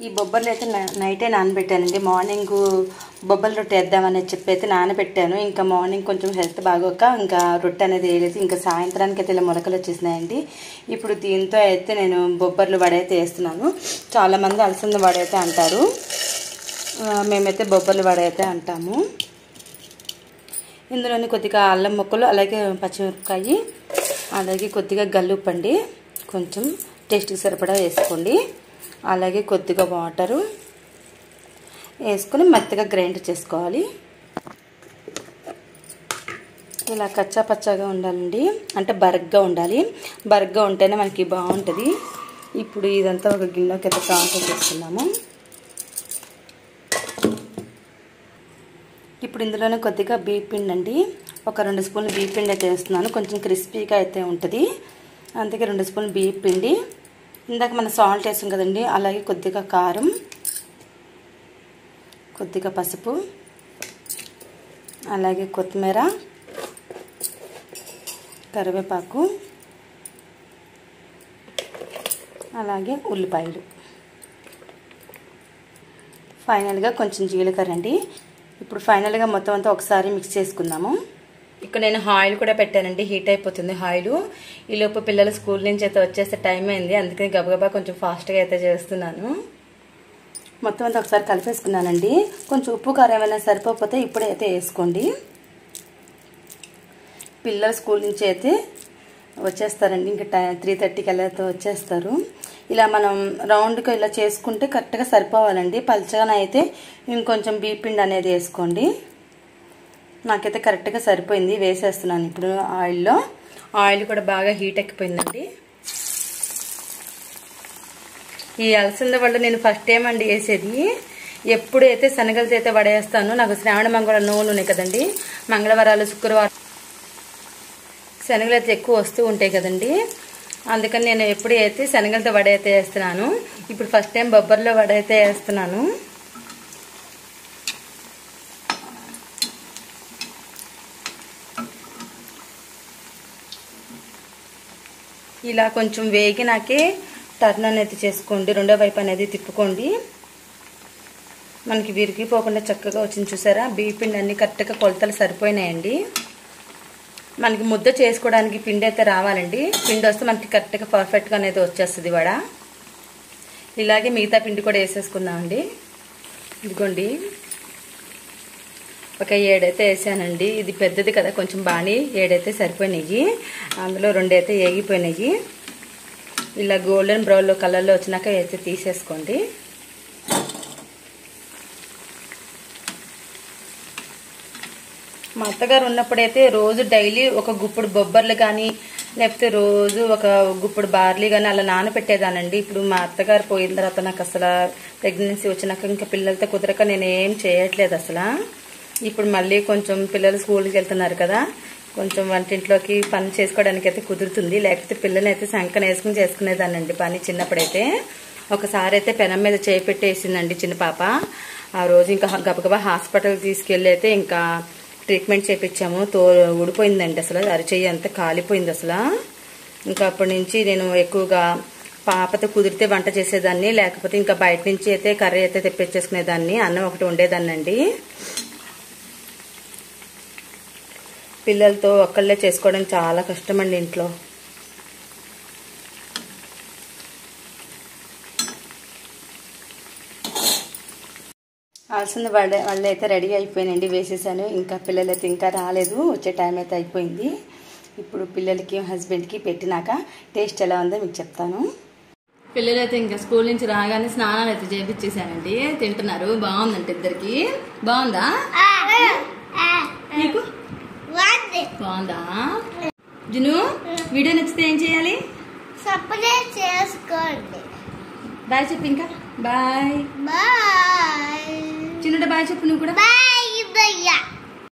ఈ బొబ్బర్లు అయితే నైటే నానబెట్టానండి. మార్నింగ్ బొబ్బల రొట్టె వేద్దామని చెప్పి అయితే నానబెట్టాను. ఇంకా మార్నింగ్ కొంచెం హెల్త్ బాగోక ఇంకా రొట్టె అనేది వేయలేదు. ఇంకా సాయంత్రానికి అయితే ఇలా మొలకలు వచ్చేసినాయండి. ఇప్పుడు దీంతో అయితే నేను బొబ్బర్లు వడ అయితే వేస్తున్నాను. చాలామంది అలసంద వడ అయితే అంటారు, మేమైతే బొబ్బర్లు వడ అయితే అంటాము. ఇందులోని కొద్దిగా అల్లం ముక్కలు, అలాగే పచ్చిమిరపకాయ, అలాగే కొద్దిగా గల్లుప్పండి, కొంచెం టేస్ట్కి సరిపడా వేసుకోండి. అలాగే కొద్దిగా వాటరు వేసుకొని మెత్తగా గ్రైండ్ చేసుకోవాలి. ఇలా కచ్చా పచ్చాగా ఉండాలండి, అంటే బరగ్గా ఉండాలి. బరగ్గా ఉంటేనే మనకి బాగుంటుంది. ఇప్పుడు ఇదంతా ఒక గిన్నెలోకి అయితే ట్రాన్స్ఫర్ చేసుకున్నాము. ఇప్పుడు ఇందులోనే కొద్దిగా బియ్యం పిండి అండి, ఒక 2 స్పూన్లు బియ్యం పిండి అయితే వేస్తున్నాను. కొంచెం క్రిస్పీగా అయితే ఉంటుంది, అందుకే 2 స్పూన్లు బియ్యం పిండి. ఇందాక మనం సాల్ట్ వేసాం కదండి, అలాగే కొద్దిగా కారం, కొద్దిగా పసుపు, అలాగే కొత్తిమీర, కరివేపాకు, అలాగే ఉల్లిపాయలు, ఫైనల్గా కొంచెం జీలకర్ర అండి. ఇప్పుడు ఫైనల్గా మొత్తం అంతా ఒకసారి మిక్స్ చేసుకుందాము. ఇక్కడ నేను ఆయిల్ కూడా పెట్టానండి, హీట్ అయిపోతుంది ఆయిల్. ఈలోపు పిల్లలు స్కూల్ నుంచి అయితే వచ్చేస్తే టైం అయింది, అందుకని గబగబా కొంచెం ఫాస్ట్గా అయితే చేస్తున్నాను. మొత్తం అంతా ఒకసారి కలిపేసుకున్నానండి. కొంచెం ఉప్పు కారం ఏమైనా సరిపోతే ఇప్పుడైతే వేసుకోండి. పిల్లలు స్కూల్ నుంచి అయితే వచ్చేస్తారండి, ఇంకా 3:30కి అలా వచ్చేస్తారు. ఇలా మనం రౌండ్గా ఇలా చేసుకుంటే కరెక్ట్గా సరిపోవాలండి. పల్చగా అయితే ఇంకొంచెం బియ్యం పిండి అనేది వేసుకోండి. నాకైతే కరెక్ట్గా సరిపోయింది, వేసేస్తున్నాను ఇప్పుడు ఆయిల్లో. ఆయిల్ కూడా బాగా హీట్ ఎక్కిపోయిందండి. ఈ అలసంద వడ నేను ఫస్ట్ టైం అండి వేసేది. ఎప్పుడైతే శనగలతో అయితే వడేస్తాను, నాకు శ్రావణ మంగళవారం నోవులు ఉన్నాయి కదండి, మంగళవారాలు శుక్రవారం శనగలు అయితే ఎక్కువ వస్తూ ఉంటాయి కదండి, అందుకని నేను ఎప్పుడైతే శనగలతో వడ అయితే వేస్తున్నాను. ఇప్పుడు ఫస్ట్ టైం బొబ్బర్లో వడ అయితే వేస్తున్నాను. ఇలా కొంచెం వేగినాకే టర్న్ అనేది చేసుకోండి, రెండో వైపు అనేది తిప్పుకోండి. మనకి విరిగిపోకుండా చక్కగా వచ్చింది చూసారా. బియ్యం పిండి అన్ని కరెక్ట్గా కొలతలు సరిపోయినాయండి. మనకి ముద్ద చేసుకోవడానికి పిండి అయితే రావాలండి. పిండి వస్తే మనకి కరెక్ట్గా పర్ఫెక్ట్గా అనేది వచ్చేస్తుంది వడ. ఇలాగే మిగతా పిండి కూడా వేసేసుకుందామండి. ఇదిగోండి, ఒక 7 అయితే వేసానండి. ఇది పెద్దది కదా, కొంచెం బాగా 7 అయితే సరిపోయినాయి. అందులో 2 అయితే ఏగిపోయినాయి. ఇలా గోల్డెన్ బ్రౌన్ కలర్లో వచ్చినాక అయితే తీసేసుకోండి. మా అత్తగారు ఉన్నప్పుడైతే రోజు డైలీ ఒక గుప్పుడు బొబ్బర్లు కానీ, లేకపోతే రోజు ఒక గుప్పుడు బార్లీ కానీ అలా నానపెట్టేదానండి. ఇప్పుడు మా అత్తగారు పోయిన తర్వాత నాకు అసలు ప్రెగ్నెన్సీ వచ్చినాక ఇంకా పిల్లలతో కుదరక నేను ఏం చేయట్లేదు అసలు. ఇప్పుడు మళ్ళీ కొంచెం పిల్లలు స్కూల్కి వెళ్తున్నారు కదా, కొంచెం వంటింట్లోకి పని చేసుకోవడానికి అయితే కుదురుతుంది. లేకపోతే పిల్లల్ని అయితే సంకన వేసుకుని చేసుకునేదానండి పని. చిన్నప్పుడైతే ఒకసారి అయితే పెనం మీద చేపెట్టేసిందండి చిన్న పాప. ఆ రోజు ఇంకా గబగబా హాస్పిటల్కి తీసుకెళ్ళి అయితే ఇంకా ట్రీట్మెంట్ చేయించాము. ఊడిపోయిందండి అసలు, అరిచెయ్యి అంతా కాలిపోయింది అసలు. ఇంకా అప్పటి నుంచి నేను ఎక్కువగా పాపతో కుదిరితే వంట చేసేదాన్ని, లేకపోతే ఇంకా బయట నుంచి అయితే కర్రీ అయితే తెప్పించేసుకునేదాన్ని. అన్నం ఒకటి వండేదాన్నండి. పిల్లలతో ఒక్కళ్ళే చేసుకోవడం చాలా కష్టం అండి ఇంట్లో. అలసంద వడ అయితే రెడీ అయిపోయినండి, వేసేసాను. ఇంకా పిల్లలైతే ఇంకా రాలేదు, వచ్చే టైం అయితే అయిపోయింది. ఇప్పుడు పిల్లలకి హస్బెండ్కి పెట్టినాక టేస్ట్ ఎలా ఉందో మీకు చెప్తాను. పిల్లలైతే ఇంకా స్కూల్ నుంచి రాగానే స్నానాలు అయితే చేపించేసానండి, తింటున్నారు. బాగుందంటే ఇద్దరికి. బాగుందా నీకు? బాగుందా జును? వీడియో నచ్చితే ఏం చేయాలి? సబ్స్క్రైబ్ చేసుకోండి. బాయ్ చెప్పు. ఇంకా బాయ్ బాయ్ చిన్నట బాయ్ చెప్పు నువ్వు కూడా. బాయ్.